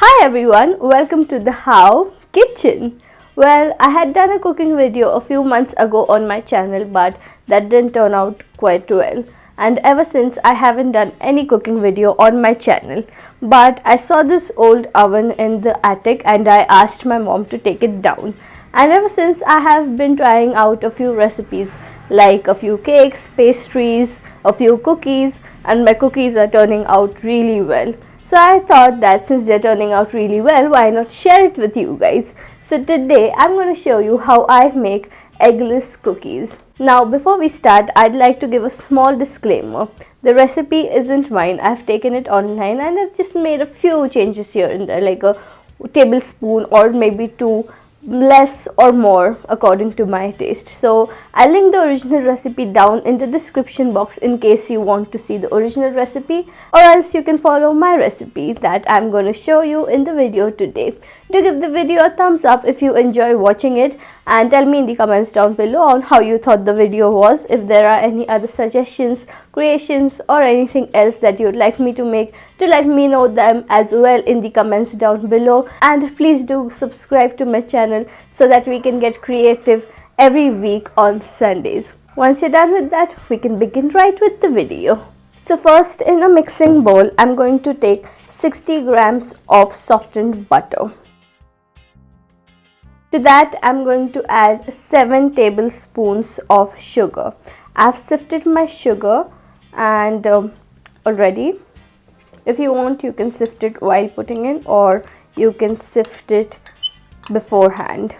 Hi everyone, welcome to the How Kitchen. Well, I had done a cooking video a few months ago on my channel, but that didn't turn out quite well. And ever since, I haven't done any cooking video on my channel. But I saw this old oven in the attic and I asked my mom to take it down. And ever since, I have been trying out a few recipes like a few cakes, pastries, a few cookies, and my cookies are turning out really well. So I thought that since they're turning out really well, why not share it with you guys. So today I'm going to show you how I make eggless cookies. Now before we start, I'd like to give a small disclaimer. The recipe isn't mine. I've taken it online and I've just made a few changes here and there, like a tablespoon or maybe two, less or more according to my taste. So I'll link the original recipe down in the description box in case you want to see the original recipe, or else you can follow my recipe that I'm going to show you in the video today. Do give the video a thumbs up if you enjoy watching it, and tell me in the comments down below on how you thought the video was. If there are any other suggestions, creations, or anything else that you'd like me to make, to let me know them as well in the comments down below. And please do subscribe to my channel so that we can get creative every week on Sundays. Once you're done with that, we can begin right with the video. So first, in a mixing bowl, I'm going to take 60 grams of softened butter. To that, I'm going to add 7 tablespoons of sugar. I've sifted my sugar and already. If you want, you can sift it while putting in, or you can sift it beforehand.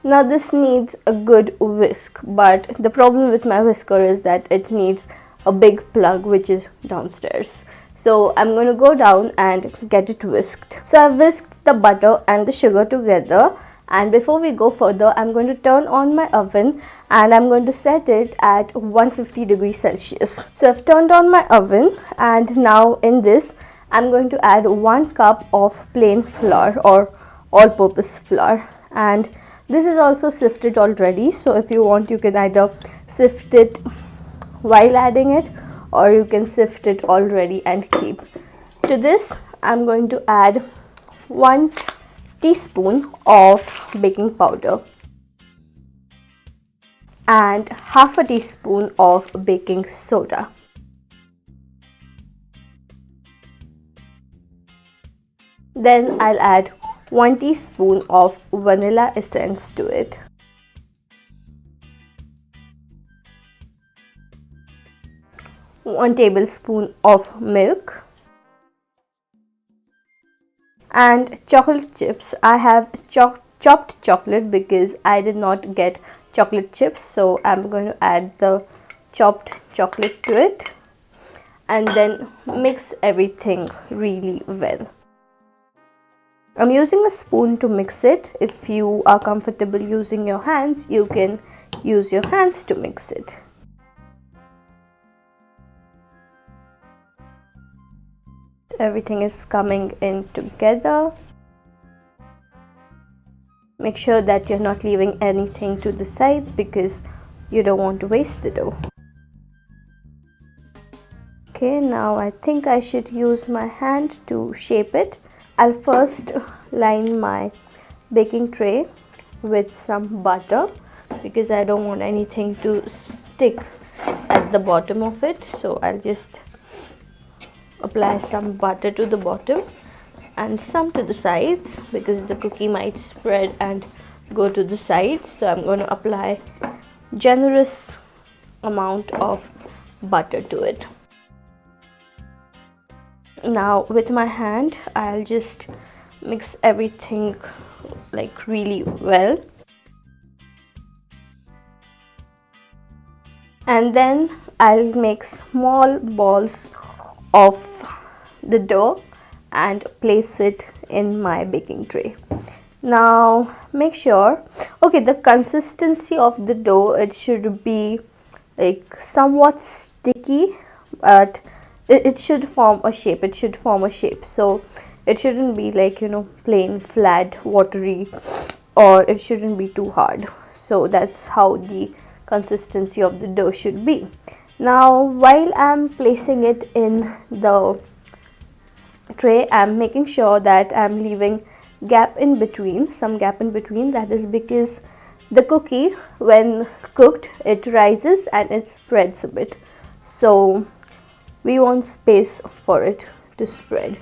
Now this needs a good whisk, but the problem with my whisker is that it needs a big plug which is downstairs. So I'm going to go down and get it whisked. So I've whisked the butter and the sugar together, and before we go further, I'm going to turn on my oven and I'm going to set it at 150 degrees Celsius. So I've turned on my oven, and now in this I'm going to add 1 cup of plain flour or all-purpose flour, and this is also sifted already. So if you want, you can either sift it while adding it, or you can sift it already and keep. To this, I'm going to add 1 teaspoon of baking powder and half a teaspoon of baking soda. Then I'll add 1 teaspoon of vanilla essence to it. One tablespoon of milk and chocolate chips. I have chopped chocolate because I did not get chocolate chips, so I'm going to add the chopped chocolate to it and then mix everything really well. I'm using a spoon to mix it. If you are comfortable using your hands, you can use your hands to mix it. Everything is coming in together. Make sure that you're not leaving anything to the sides because you don't want to waste the dough. Okay, now I think I should use my hand to shape it. I'll first line my baking tray with some butter because I don't want anything to stick at the bottom of it. So I'll just apply some butter to the bottom and some to the sides because the cookie might spread and go to the sides. So I'm going to apply generous amount of butter to it. Now with my hand, I'll just mix everything like really well, and then I'll make small balls of the dough and place it in my baking tray. Now make sure, okay, the consistency of the dough, it should be like somewhat sticky, but it should form a shape. So it shouldn't be like, you know, plain flat watery, or it shouldn't be too hard. So that's how the consistency of the dough should be. Now while I'm placing it in the tray, I'm making sure that I'm leaving gap in between, some gap in between. That is because the cookie, when cooked, it rises and it spreads a bit, so we want space for it to spread.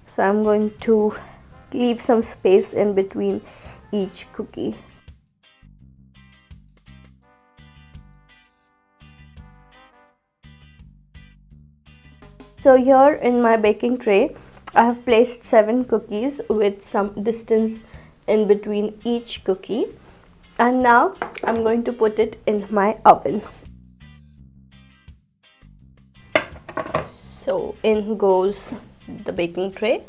So I'm going to leave some space in between each cookie. So here in my baking tray, I have placed 7 cookies with some distance in between each cookie, and now I'm going to put it in my oven. So in goes the baking tray,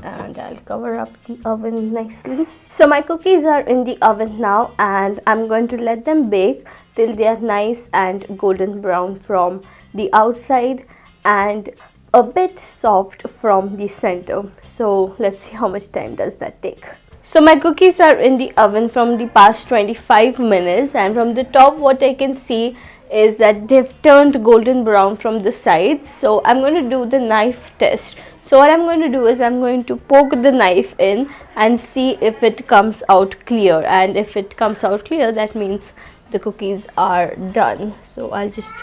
and I'll cover up the oven nicely. So my cookies are in the oven now, and I'm going to let them bake till they are nice and golden brown from the outside and a bit soft from the center. So let's see how much time does that take. So my cookies are in the oven from the past 25 minutes, and from the top what I can see is that they've turned golden brown from the sides. So I'm going to do the knife test. So what I'm going to do is I'm going to poke the knife in and see if it comes out clear, and if it comes out clear, that means the cookies are done. So I'll just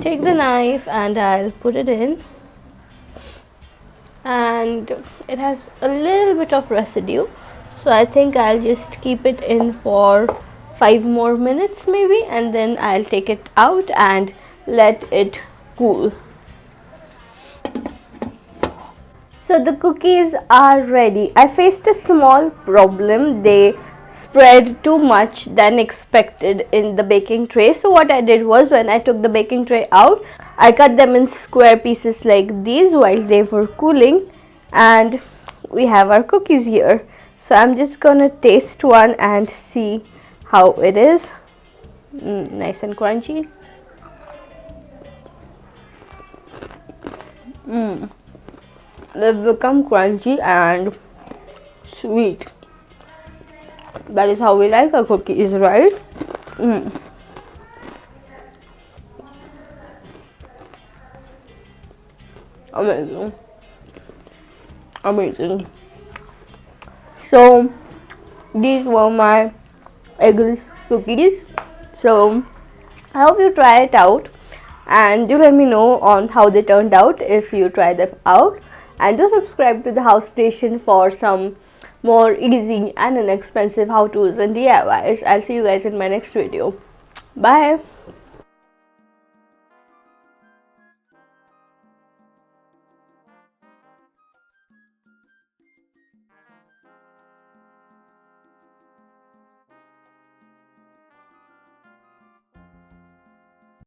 take the knife and I'll put it in, and it has a little bit of residue, so I think I'll just keep it in for 5 more minutes maybe, and then I'll take it out and let it cool. So the cookies are ready. I faced a small problem. They spread too much than expected in the baking tray. So what I did was, when I took the baking tray out, I cut them in square pieces like these while they were cooling, and we have our cookies here. So I'm just gonna taste one and see how it is. Nice and crunchy. They've become crunchy and sweet. That is how we like our cookies, right? Amazing. Amazing. So these were my eggless cookies. So I hope you try it out, and do let me know on how they turned out if you try them out, and do subscribe to the HowStation for some more easy and inexpensive how-tos and DIYs. I'll see you guys in my next video. Bye.